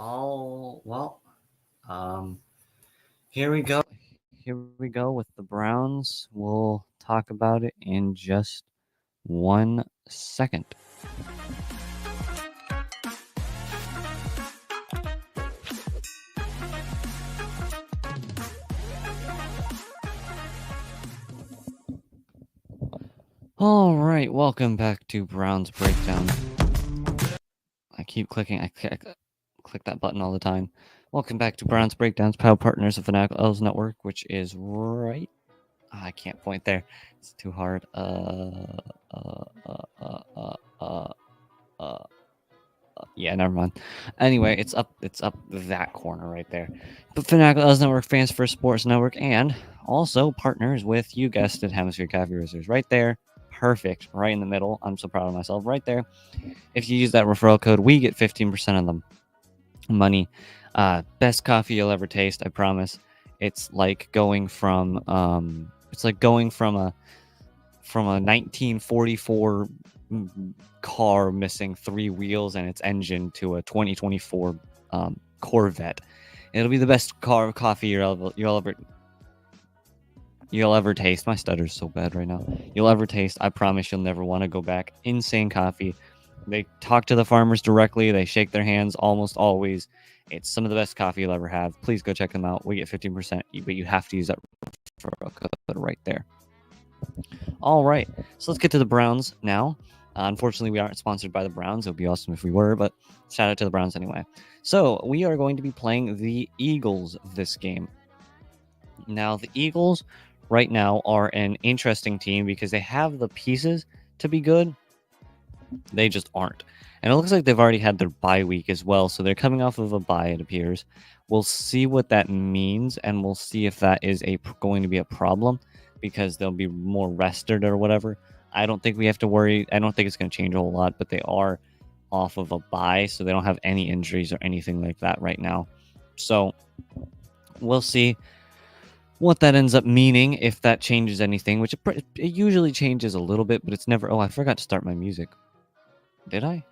Oh, well, um, here we go. Here we go with the Browns. We'll talk about it in just 1 second. All right, welcome back to Browns Breakdown. I keep clicking. I click that button all the time. Welcome back to Browns Breakdowns, proud partners of Fanatical Elves Network, which is right. I can't point there. It's too hard. Yeah, never mind. Anyway, it's up that corner right there. But Fanatical Elves Network, Fans for Sports Network, and also partners with, you guessed it, Hemisphere Coffee Roasters right there. Perfect, right in the middle. I'm so proud of myself right there. If you use that referral code, we get 15% of the money. Best coffee you'll ever taste, I promise. It's like going from a 1944 car missing 3 wheels and its engine to a 2024 Corvette. It'll be the best coffee you'll ever taste. My stutter's so bad right now. You'll ever taste. I promise you'll never want to go back. Insane coffee. They talk to the farmers directly. They shake their hands almost always. It's some of the best coffee you'll ever have. Please go check them out. We get 15%, but you have to use that referral code right there. All right, so let's get to the Browns now. Unfortunately, we aren't sponsored by the Browns. It would be awesome if we were, but shout out to the Browns anyway. So we are going to be playing the Eagles this game. Now, the Eagles right now are an interesting team because they have the pieces to be good. They just aren't. And it looks like they've already had their bye week as well, so they're coming off of a bye, it appears. We'll see what that means, and we'll see if that is going to be a problem, because they'll be more rested or whatever. I don't think we have to worry. I don't think it's going to change a whole lot, but they are off of a bye, so they don't have any injuries or anything like that right now. So we'll see what that ends up meaning, if that changes anything, which it usually changes a little bit, but it's never... Oh, I forgot to start my music. Did I?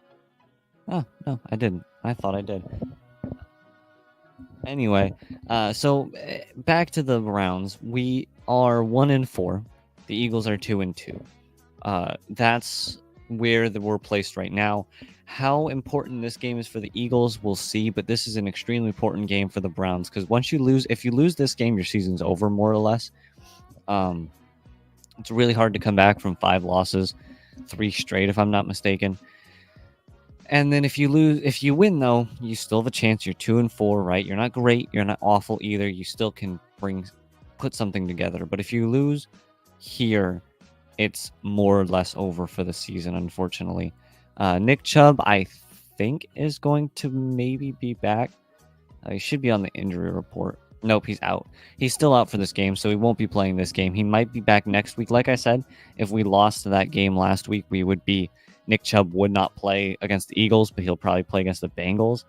Oh, no, I didn't. I thought I did. Anyway, so back to the Browns. We are 1-4. The Eagles are 2-2. That's where we're placed right now. How important this game is for the Eagles, we'll see, but this is an extremely important game for the Browns, because if you lose this game, your season's over, more or less. It's really hard to come back from 5 losses, 3 straight, if I'm not mistaken. And then if you win, though, you still have a chance. You're 2-4, right? You're not great. You're not awful either. You still can put something together. But if you lose here, it's more or less over for the season, unfortunately. Nick Chubb, I think, is going to maybe be back. He should be on the injury report. Nope, he's out. He's still out for this game, so he won't be playing this game. He might be back next week. Like I said, if we lost that game last week, Nick Chubb would not play against the Eagles, but he'll probably play against the Bengals.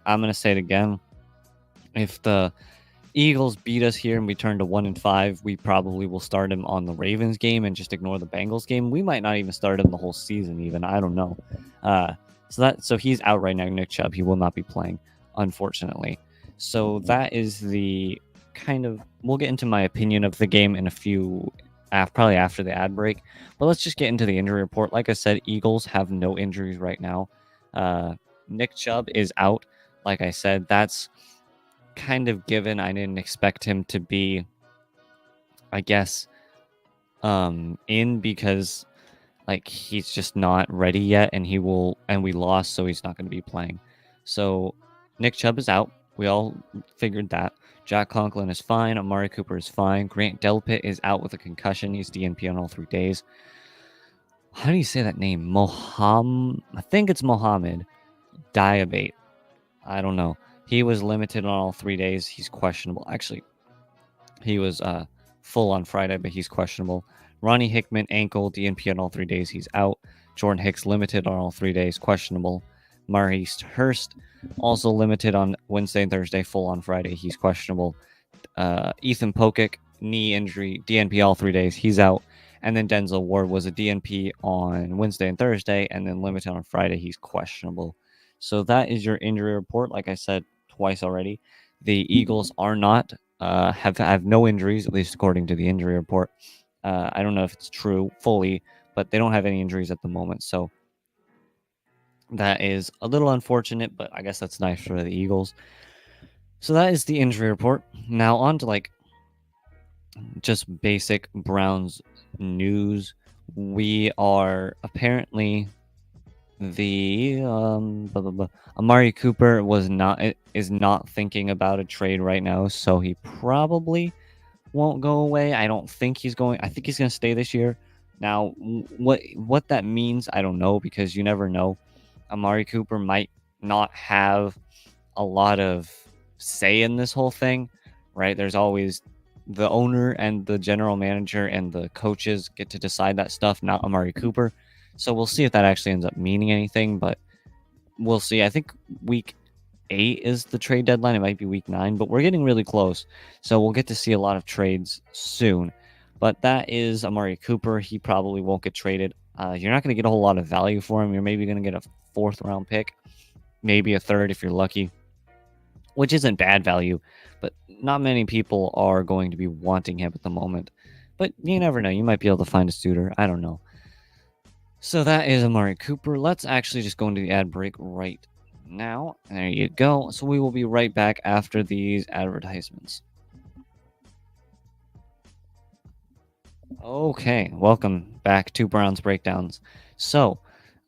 I'm going to say it again. If the Eagles beat us here and we turn to 1-5, we probably will start him on the Ravens game and just ignore the Bengals game. We might not even start him the whole season even. I don't know. So he's out right now, Nick Chubb. He will not be playing, unfortunately. So that is the kind of... We'll get into my opinion of the game in a few... probably after the ad break. But let's just get into the injury report. Like I said, Eagles have no injuries right now. Nick Chubb is out. Like I said, that's kind of given. I didn't expect him to be, I guess, in, because he's just not ready yet, and we lost, so he's not going to be playing. So Nick Chubb is out. We all figured that. Jack Conklin is fine. Amari Cooper is fine. Grant Delpit is out with a concussion. He's DNP on all 3 days. How do you say that name? I think it's Mohammed Diabate. I don't know. He was limited on all 3 days. He's questionable. Actually, he was full on Friday, but he's questionable. Ronnie Hickman, ankle, DNP on all 3 days. He's out. Jordan Hicks, limited on all 3 days, questionable. Maurice Hurst, also limited on Wednesday and Thursday, full on Friday. He's questionable. Ethan Pokic, knee injury, DNP all 3 days. He's out. And then Denzel Ward was a DNP on Wednesday and Thursday, and then limited on Friday. He's questionable. So that is your injury report. Like I said twice already, the Eagles are not have no injuries, at least according to the injury report. I don't know if it's true fully, but they don't have any injuries at the moment. So that is a little unfortunate, but I guess that's nice for the Eagles. So that is the injury report. Now on to like just basic Browns news. We are apparently the Amari Cooper is not thinking about a trade right now, so he probably won't go away. I don't think he's going. I think he's going to stay this year. Now, what that means, I don't know, because you never know. Amari Cooper might not have a lot of say in this whole thing, right? There's always the owner and the general manager and the coaches get to decide that stuff, not Amari Cooper. So we'll see if that actually ends up meaning anything, but we'll see. I think week 8 is the trade deadline. It might be week 9, but we're getting really close. So we'll get to see a lot of trades soon. But that is Amari Cooper. He probably won't get traded. You're not going to get a whole lot of value for him. You're maybe going to get a 4th round pick, maybe a 3rd if you're lucky, which isn't bad value, but not many people are going to be wanting him at the moment. But you never know. You might be able to find a suitor. I don't know. So that is Amari Cooper. Let's actually just go into the ad break right now. There you go. So we will be right back after these advertisements. Okay, welcome back to Browns Breakdowns. So,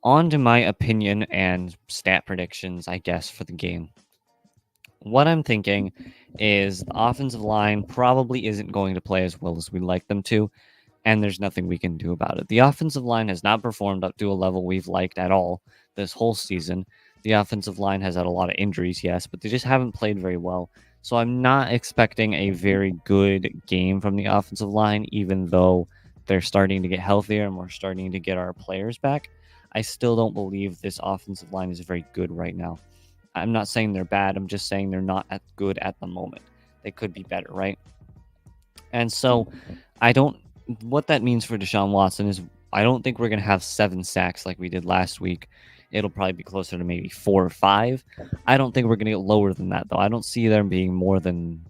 on to my opinion and stat predictions, I guess, for the game. What I'm thinking is the offensive line probably isn't going to play as well as we'd like them to, and there's nothing we can do about it. The offensive line has not performed up to a level we've liked at all this whole season. The offensive line has had a lot of injuries, yes, but they just haven't played very well. So I'm not expecting a very good game from the offensive line, even though they're starting to get healthier and we're starting to get our players back. I still don't believe this offensive line is very good right now. I'm not saying they're bad. I'm just saying they're not as good at the moment. They could be better, right? And so what that means for Deshaun Watson is I don't think we're going to have 7 sacks like we did last week. It'll probably be closer to maybe 4 or 5. I don't think we're going to get lower than that, though. I don't see there being more than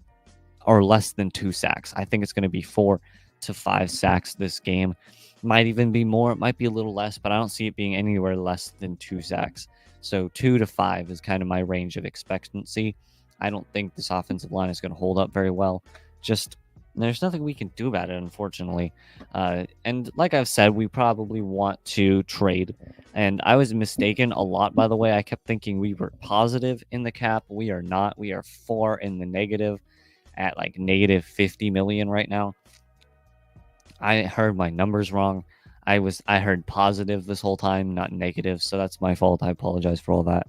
or less than 2 sacks. I think it's going to be 4 to 5 sacks this game. Might even be more. It might be a little less, but I don't see it being anywhere less than 2 sacks. So 2 to 5 is kind of my range of expectancy. I don't think this offensive line is going to hold up very well. Just there's nothing we can do about it, unfortunately. And like I've said, we probably want to trade. And I was mistaken a lot, by the way. I kept thinking we were positive in the cap. We are not. We are 4 in the negative at like negative 50 million right now. I heard my numbers wrong. I heard positive this whole time, not negative. So that's my fault. I apologize for all that.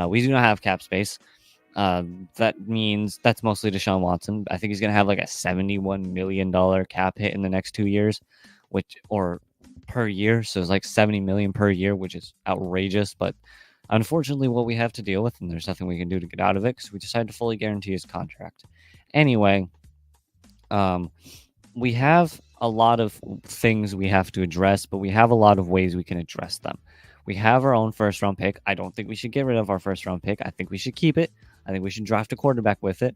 We do not have cap space. That means that's mostly Deshaun Watson. I think he's going to have like a $71 million cap hit in the next 2 years, or per year. So it's like 70 million per year, which is outrageous. But unfortunately, what we have to deal with, and there's nothing we can do to get out of it because we decided to fully guarantee his contract. Anyway, we have a lot of things we have to address, but we have a lot of ways we can address them. We have our own 1st round pick. I don't think we should get rid of our 1st round pick. I think we should keep it. I think we should draft a quarterback with it.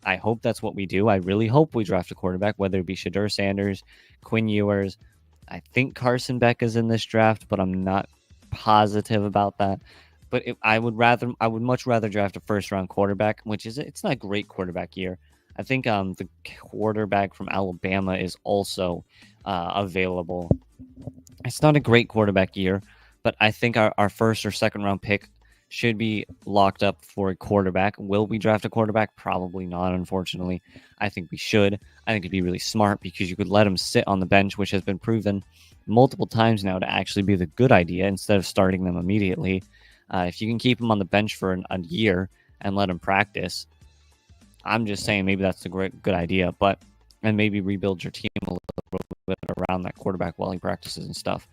I hope that's what we do. I really hope we draft a quarterback, whether it be Shedeur Sanders, Quinn Ewers. I think Carson Beck is in this draft, but I'm not positive about that. But I would much rather draft a 1st round quarterback, it's not a great quarterback year. I think the quarterback from Alabama is also available. It's not a great quarterback year, but I think our 1st or 2nd round pick should be locked up for a quarterback. Will we draft a quarterback? Probably not, unfortunately. I think we should. I think it'd be really smart because you could let him sit on the bench, which has been proven multiple times now to actually be the good idea instead of starting them immediately. If you can keep him on the bench for a year and let him practice, I'm just saying maybe that's a good idea, and maybe rebuild your team a little bit around that quarterback while he practices and stuff.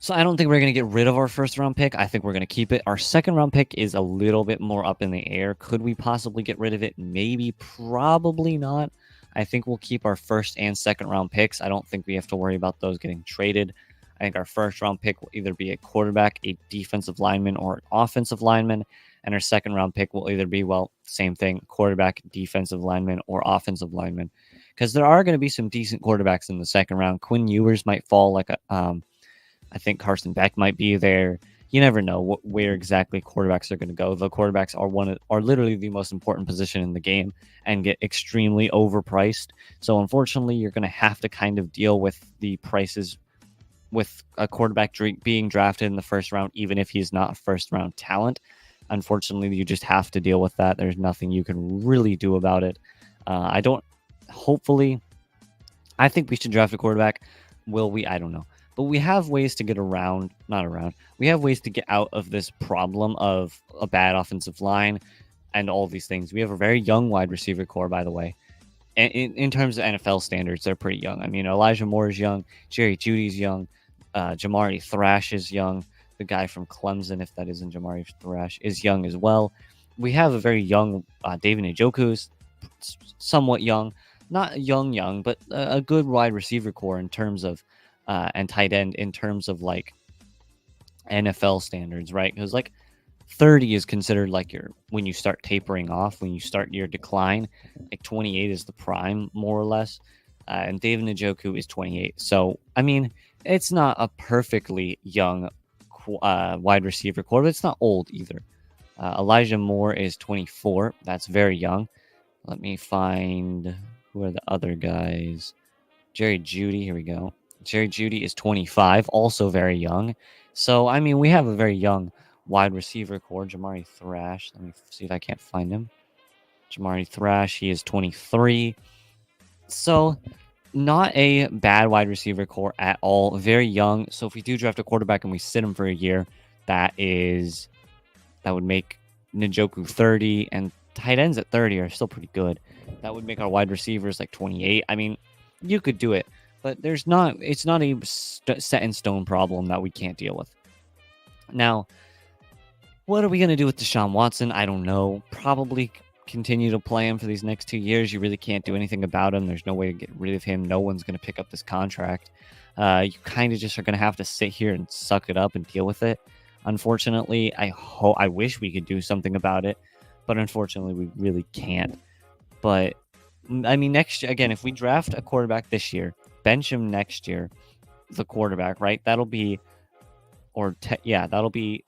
So I don't think we're going to get rid of our 1st round pick. I think we're going to keep it. Our 2nd round pick is a little bit more up in the air. Could we possibly get rid of it? Maybe, probably not. I think we'll keep our 1st and 2nd round picks. I don't think we have to worry about those getting traded. I think our first round pick will either be a quarterback, a defensive lineman, or an offensive lineman. And our second round pick will either be, well, same thing, quarterback, defensive lineman, or offensive lineman. Because there are going to be some decent quarterbacks in the second round. Quinn Ewers might fall like a, I think Carson Beck might be there. You never know where exactly quarterbacks are going to go. The quarterbacks are literally the most important position in the game and get extremely overpriced. So unfortunately, you're going to have to kind of deal with the prices with a quarterback being drafted in the first round, even if he's not a first round talent. Unfortunately, you just have to deal with that. There's nothing you can really do about it. Hopefully, I think we should draft a quarterback. Will we? I don't know. But we have ways to get we have ways to get out of this problem of a bad offensive line and all these things. We have a very young wide receiver core, by the way. And in terms of NFL standards, they're pretty young. I mean, Elijah Moore is young. Jerry Jeudy's young. Jamari Thrash is young. The guy from Clemson, if that isn't Jamari Thrash, is young as well. We have a very young David Njoku's somewhat young. Not young, but a good wide receiver core in terms of and tight end in terms of like NFL standards, right? Because like 30 is considered like when you start tapering off, when you start your decline. Like 28 is the prime, more or less. And David Njoku is 28. So, I mean, it's not a perfectly young wide receiver core, but it's not old either. Elijah Moore is 24. That's very young. Let me find who are the other guys. Jerry Jeudy. Here we go. Jerry Jeudy is 25, also very young. So, I mean, we have a very young wide receiver core. Jamari Thrash. Let me see if I can't find him. Jamari Thrash, he is 23. So, not a bad wide receiver core at all. Very young. So, if we do draft a quarterback and we sit him for a year, that would make Njoku 30, and tight ends at 30 are still pretty good. That would make our wide receivers like 28. I mean, you could do it, but it's not a set in stone problem that we can't deal with. Now, what are we going to do with Deshaun Watson? I don't know. Probably continue to play him for these next 2 years. You really can't do anything about him. There's no way to get rid of him. No one's going to pick up this contract. You kind of just are going to have to sit here and suck it up and deal with it. Unfortunately, I wish we could do something about it, but unfortunately, we really can't. But I mean, next year, again, if we draft a quarterback this year, bench him next year, the quarterback, right? That'll mean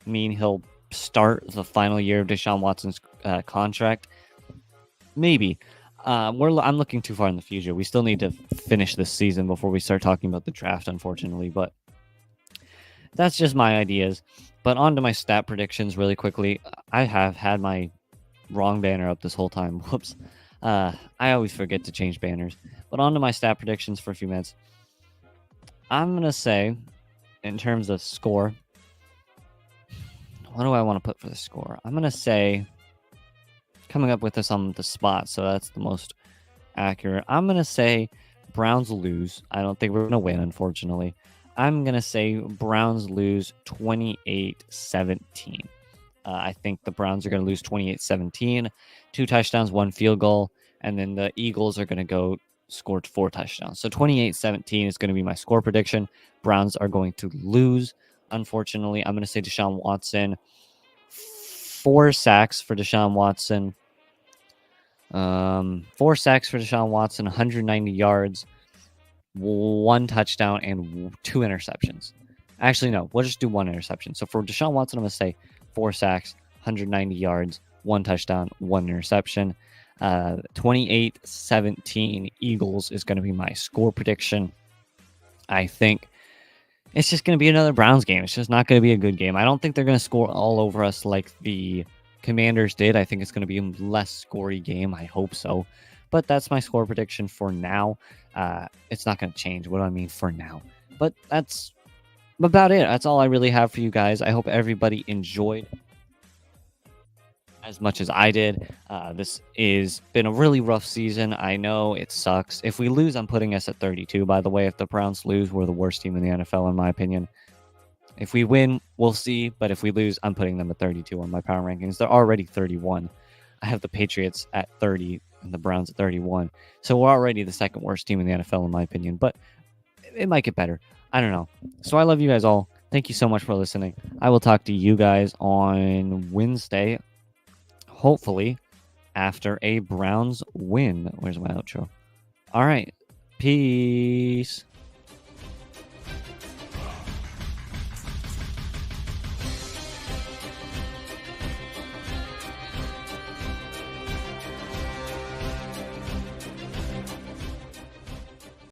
he'll start the final year of Deshaun Watson's contract. Maybe. I'm looking too far in the future. We still need to finish this season before we start talking about the draft, unfortunately. But that's just my ideas. But on to my stat predictions really quickly. I have had my wrong banner up this whole time. Whoops. I always forget to change banners. But on to my stat predictions for a few minutes. I'm going to say, in terms of score, what do I want to put for the score? I'm going to say, coming up with this on the spot, so that's the most accurate. I'm going to say Browns lose. I don't think we're going to win, unfortunately. I'm going to say Browns lose 28-17. I think the Browns are going to lose 28-17. 2 touchdowns, 1 field goal. And then the Eagles are going to go score 4 touchdowns. So 28-17 is going to be my score prediction. Browns are going to lose. Unfortunately, I'm going to say Deshaun Watson. 4 sacks for Deshaun Watson. 4 sacks for Deshaun Watson. 190 yards. 1 touchdown and 2 interceptions. Actually, no. We'll just do 1 interception. So for Deshaun Watson, I'm going to say 4 sacks, 190 yards, 1 touchdown, 1 interception. 28-17 Eagles is going to be my score prediction. I think it's just going to be another Browns game. It's just not going to be a good game. I don't think they're going to score all over us like the Commanders did. I think it's going to be a less scory game. I hope so. But that's my score prediction for now. It's not going to change. What do I mean for now? But that's about it. That's all I really have for you guys. I hope everybody enjoyed as much as I did. This has been a really rough season. I know it sucks. If we lose, I'm putting us at 32. By the way, if the Browns lose, we're the worst team in the NFL, in my opinion. If we win, we'll see. But if we lose, I'm putting them at 32 on my power rankings. They're already 31. I have the Patriots at 30 and the Browns at 31. So we're already the second worst team in the NFL, in my opinion. But it might get better. I don't know. So I love you guys all. Thank you so much for listening. I will talk to you guys on Wednesday, hopefully after a Browns win. Where's my outro? All right. Peace.